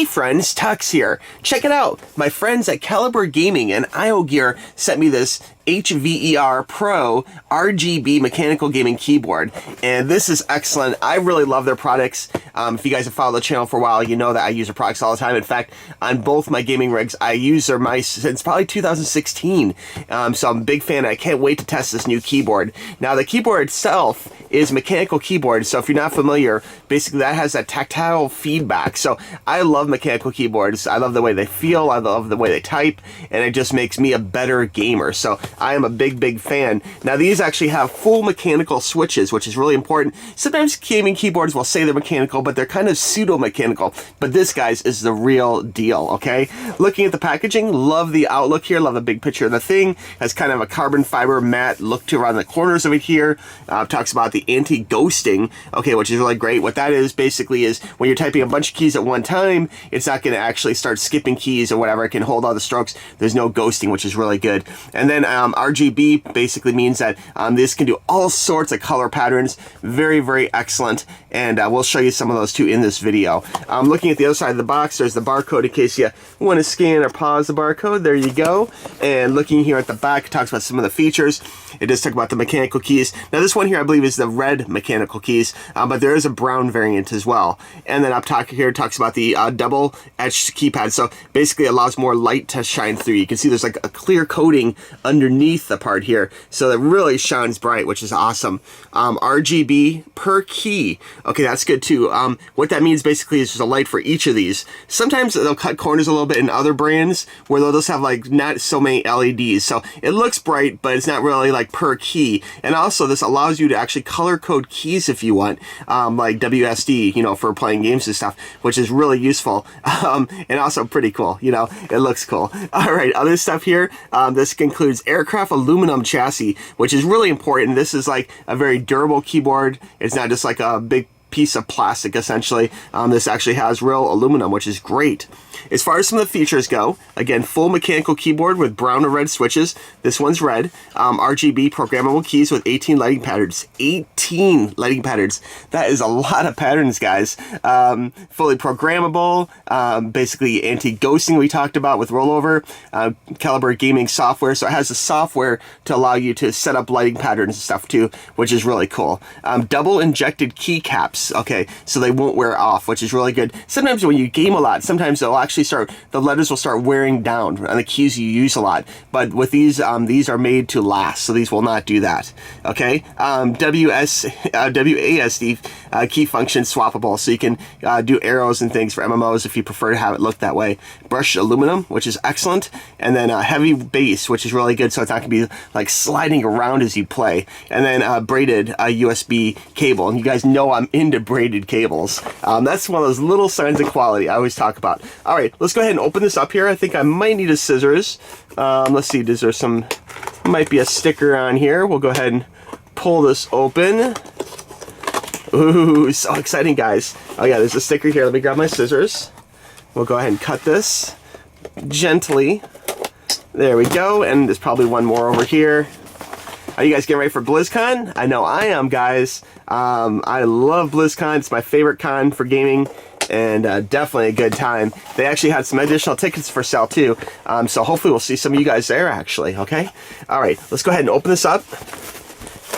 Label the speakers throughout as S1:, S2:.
S1: Hey friends, TUXX here. Check it out. My friends at Kaliber Gaming and IOGEAR sent me this HVER Pro RGB mechanical gaming keyboard, and this is excellent. I really love their products. If you guys have followed the channel for a while, you know that I use their products all the time. In fact, on both my gaming rigs, I use their mice since probably 2016. So I'm a big fan. I can't wait to test this new keyboard. Now, the keyboard itself is a mechanical keyboard, so if you're not familiar, basically that has that tactile feedback. So I love mechanical keyboards. I love the way they feel. I love the way they type, and it just makes me a better gamer. So I am a big fan. Now, these actually have full mechanical switches, which is really important. Sometimes gaming keyboards will say they're mechanical, but they're kind of pseudo-mechanical. But this, guys, is the real deal, okay? Looking at the packaging, love the outlook here. Love the big picture of the thing. Has kind of a carbon fiber matte look to around the corners of it here. Talks about the anti-ghosting, okay, which is really great. What that is basically is when you're typing a bunch of keys at one time, it's not going to actually start skipping keys or whatever. It can hold all the strokes. There's no ghosting, which is really good. And then RGB basically means that this can do all sorts of color patterns. Very excellent. And we'll show you some of those too in this video. Looking at the other side of the box, there's the barcode in case you want to scan or pause the barcode. There you go. And looking here at the back, it talks about some of the features. It does talk about the mechanical keys. Now, this one here, I believe, is the red mechanical keys, but there is a brown variant as well. And then up top here, it talks about the double etched keypad. So basically allows more light to shine through. You can see there's like a clear coating underneath the part here, so that really shines bright, which is awesome. RGB per key. Okay, that's good too. What that means basically is there's a light for each of these. Sometimes they'll cut corners a little bit in other brands where they'll just have like not so many LEDs. So it looks bright, but it's not really like per key. And also this allows you to actually color code keys if you want, like WSD, you know, for playing games and stuff, which is really useful. And also pretty cool, you know, it looks cool. All right, other stuff here. This includes aircraft aluminum chassis, which is really important. This is like a very durable keyboard. It's not just like a big piece of plastic, essentially. This actually has real aluminum, which is great. As far as some of the features go, again, full mechanical keyboard with brown or red switches. This one's red. RGB programmable keys with 18 lighting patterns. 18 lighting patterns. That is a lot of patterns, guys. Fully programmable. Basically anti-ghosting we talked about with rollover. Kaliber gaming software. So it has the software to allow you to set up lighting patterns and stuff too, which is really cool. Double injected key caps. Okay, so they won't wear off, which is really good. Sometimes when you game a lot, sometimes they'll actually the letters will start wearing down on the keys you use a lot. But with these are made to last, so these will not do that. Okay, WASD key function swappable, so you can do arrows and things for MMOs if you prefer to have it look that way. Brushed aluminum, which is excellent, and then heavy bass, which is really good, so it's not going to be like sliding around as you play. And then braided USB cable, and you guys know I'm into braided cables. That's one of those little signs of quality I always talk about. All right, let's go ahead and open this up here. I think I might need a scissors. Let's see, is there some, might be a sticker on here. We'll go ahead and pull this open. Ooh, so exciting, guys. Oh yeah, there's a sticker here. Let me grab my scissors. We'll go ahead and cut this gently. There we go, and there's probably one more over here. Are you guys getting ready for BlizzCon? I know I am, guys. I love BlizzCon. It's my favorite con for gaming, and definitely a good time. They actually had some additional tickets for sale too, so hopefully we'll see some of you guys there actually, okay? All right, let's go ahead and open this up.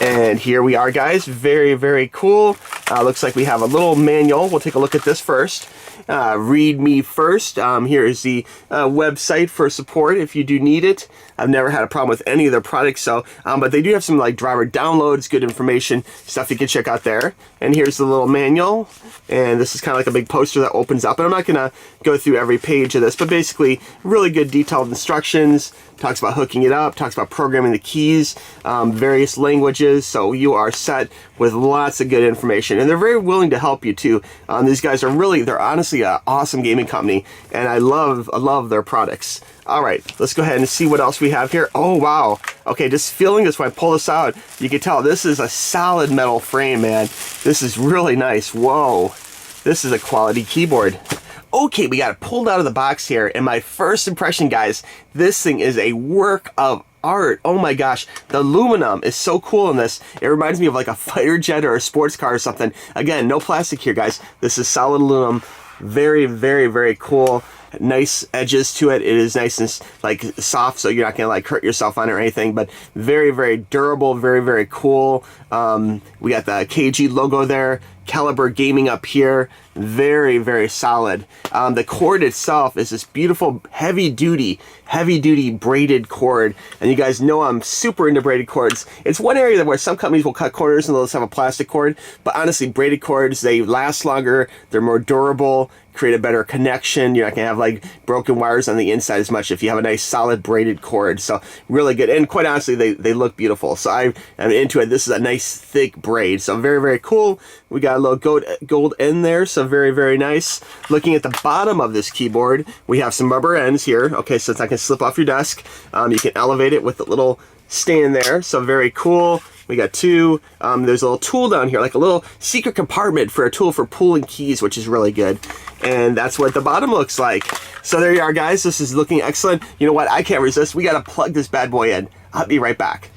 S1: And here we are, guys. Very cool. Looks like we have a little manual. We'll take a look at this first. Read me first. Here is the website for support if you do need it. I've never had a problem with any of their products, so but they do have some like driver downloads, good information, stuff you can check out there. And here's the little manual, and this is kind of like a big poster that opens up, and I'm not gonna go through every page of this, but basically really good detailed instructions. Talks about hooking it up, talks about programming the keys, various languages, so you are set with lots of good information, and they're very willing to help you too. These guys are really, they're honestly an awesome gaming company, and I love their products. All right, let's go ahead and see what else we have here. Oh, wow. Okay, just feeling this when I pull this out, you can tell this is a solid metal frame, man. This is really nice. Whoa, this is a quality keyboard. Okay, we got it pulled out of the box here, and my first impression, guys, this thing is a work of art. Oh my gosh, the aluminum is so cool in this. It reminds me of like a fighter jet or a sports car or something. Again, no plastic here, guys. This is solid aluminum. Very, very, very cool. Nice edges to it. It is nice and like soft, so you're not gonna like hurt yourself on it or anything, but very, very durable, very, very cool. We got the KG logo there, Kaliber Gaming up here. Very, very solid. The cord itself is this beautiful heavy duty braided cord, and you guys know I'm super into braided cords. It's one area where some companies will cut corners and they'll just have a plastic cord, but honestly, braided cords, they last longer, they're more durable, create a better connection. You're not gonna have like broken wires on the inside as much if you have a nice solid braided cord. So really good, and quite honestly, they look beautiful. So I'm into it. This is a nice thick braid, so very, very cool. We got a little gold end there, so very, very nice. Looking at the bottom of this keyboard, we have some rubber ends here. Okay, so it's not gonna slip off your desk. You can elevate it with a little stand there, so very cool. We got two. There's a little tool down here, like a little secret compartment for a tool for pulling keys, which is really good. And that's what the bottom looks like. So there you are, guys. This is looking excellent. You know what? I can't resist. We got to plug this bad boy in. I'll be right back.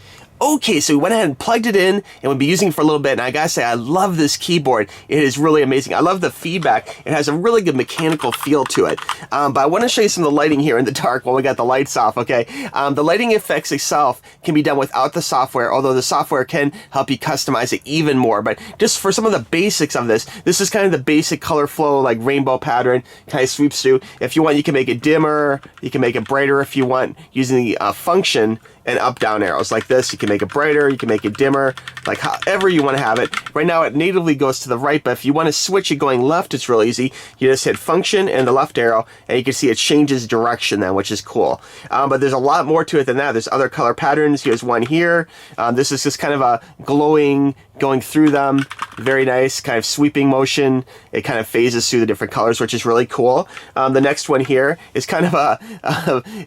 S1: Okay, so we went ahead and plugged it in, and we'll be using it for a little bit, and I gotta say, I love this keyboard. It is really amazing. I love the feedback. It has a really good mechanical feel to it. But I want to show you some of the lighting here in the dark while we got the lights off, okay? The lighting effects itself can be done without the software, although the software can help you customize it even more. But just for some of the basics of this is kind of the basic color flow, like rainbow pattern, kind of sweeps through. If you want, you can make it dimmer, you can make it brighter if you want, using the function and up-down arrows like this. You can make it brighter, you can make it dimmer, like however you want to have it. Right now it natively goes to the right, but if you want to switch it going left, it's real easy. You just hit function and the left arrow, and you can see it changes direction then, which is cool. But there's a lot more to it than that. There's other color patterns. Here's one here. This is just kind of a glowing, going through them. Very nice, kind of sweeping motion. It kind of phases through the different colors, which is really cool. The next one here is kind of a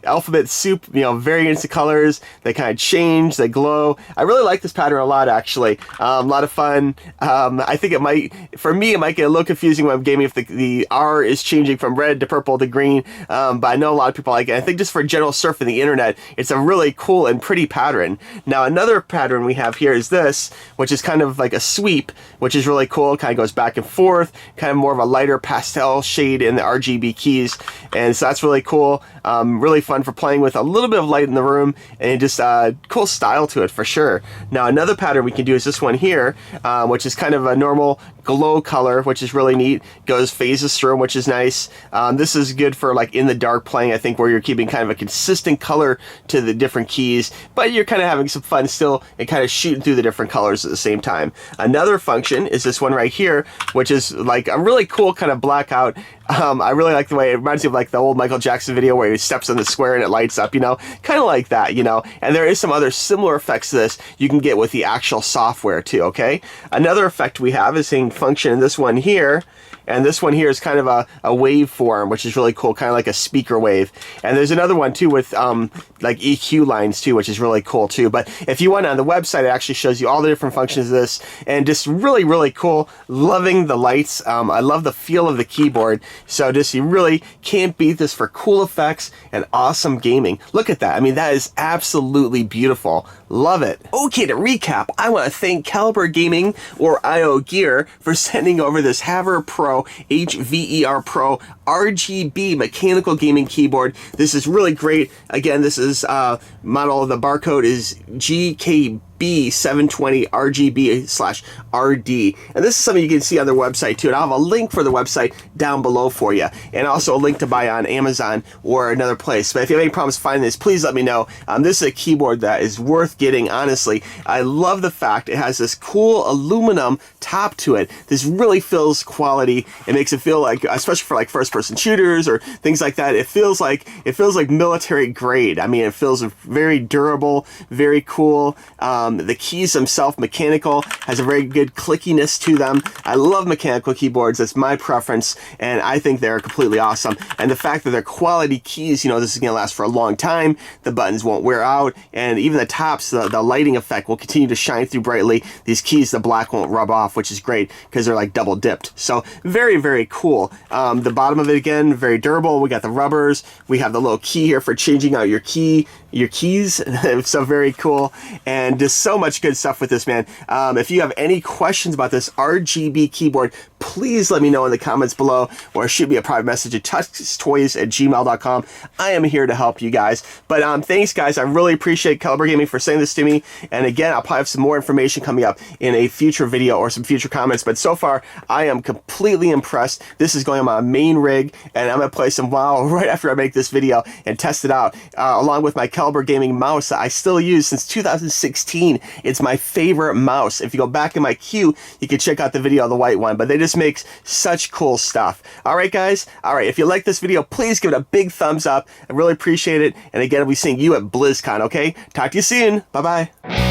S1: alphabet soup, you know, variants of colors. They kind of change, they glow. I really like this pattern a lot, actually. A lot of fun. I think it might, for me, it might get a little confusing when I'm gaming if the R is changing from red to purple to green. But I know a lot of people like it. I think just for general surfing the internet, it's a really cool and pretty pattern. Now, another pattern we have here is this, which is kind of like a sweep, which is really cool. Kind of goes back and forth, kind of more of a lighter pastel shade in the RGB keys. And so that's really cool. Really fun for playing with a little bit of light in the room, and just cool style to it for sure. Now another pattern we can do is this one here, which is kind of a normal glow color, which is really neat. Goes phases through them, which is nice. This is good for like in the dark playing, I think, where you're keeping kind of a consistent color to the different keys, but you're kind of having some fun still and kind of shooting through the different colors at the same time. Another function is this one right here, which is like a really cool kind of blackout. I really like the way it reminds me of like the old Michael Jackson video where he steps on the square and it lights up, you know, kind of like that, you know. And there is some other similar effects to this you can get with the actual software too, okay? Another effect we have is saying function in this one here. And this one here is kind of a waveform, which is really cool, kind of like a speaker wave. And there's another one too with like EQ lines too, which is really cool too. But if you want, on the website, it actually shows you all the different functions of this, and just really, really cool. Loving the lights. I love the feel of the keyboard. So just, you really can't beat this for cool effects and awesome gaming. Look at that. I mean, that is absolutely beautiful. Love it. Okay, to recap, I want to thank Kaliber Gaming, or IOGEAR, for sending over this HVER Pro, HVER Pro RGB mechanical gaming keyboard. This is really great. Again, this is model, the barcode is GKB720 RGB/RD. And this is something you can see on their website too. And I'll have a link for the website down below for you. And also a link to buy on Amazon or another place. But if you have any problems finding this, please let me know. This is a keyboard that is worth getting, honestly. I love the fact it has this cool aluminum top to it. This really feels quality. It makes it feel like, especially for like first-person shooters or things like that, it feels like military grade. I mean, it feels very durable, very cool. The keys themselves, mechanical, has a very good clickiness to them. I love mechanical keyboards. That's my preference, and I think they're completely awesome. And the fact that they're quality keys, you know, this is going to last for a long time. The buttons won't wear out, and even the tops, the lighting effect will continue to shine through brightly. These keys, the black won't rub off, which is great because they're like double dipped. So very, very cool. The bottom of it, again, very durable. We got the rubbers. We have the little key here for changing out your keys. So very cool, and just so much good stuff with this, man. If you have any questions about this RGB keyboard, please let me know in the comments below, or shoot me a private message at tuxtoys@gmail.com. I am here to help you guys. But thanks, guys. I really appreciate Kaliber Gaming for sending this to me. And again, I'll probably have some more information coming up in a future video or some future comments. But so far, I am completely impressed. This is going on my main rig, and I'm going to play some WoW right after I make this video and test it out, along with my Kaliber Gaming mouse that I still use since 2016. It's my favorite mouse. If you go back in my queue, you can check out the video of the white one, but they just make such cool stuff. All right, guys. All right, if you like this video, please give it a big thumbs up. I really appreciate it. And again, I'll be seeing you at BlizzCon, okay? Talk to you soon. Bye-bye.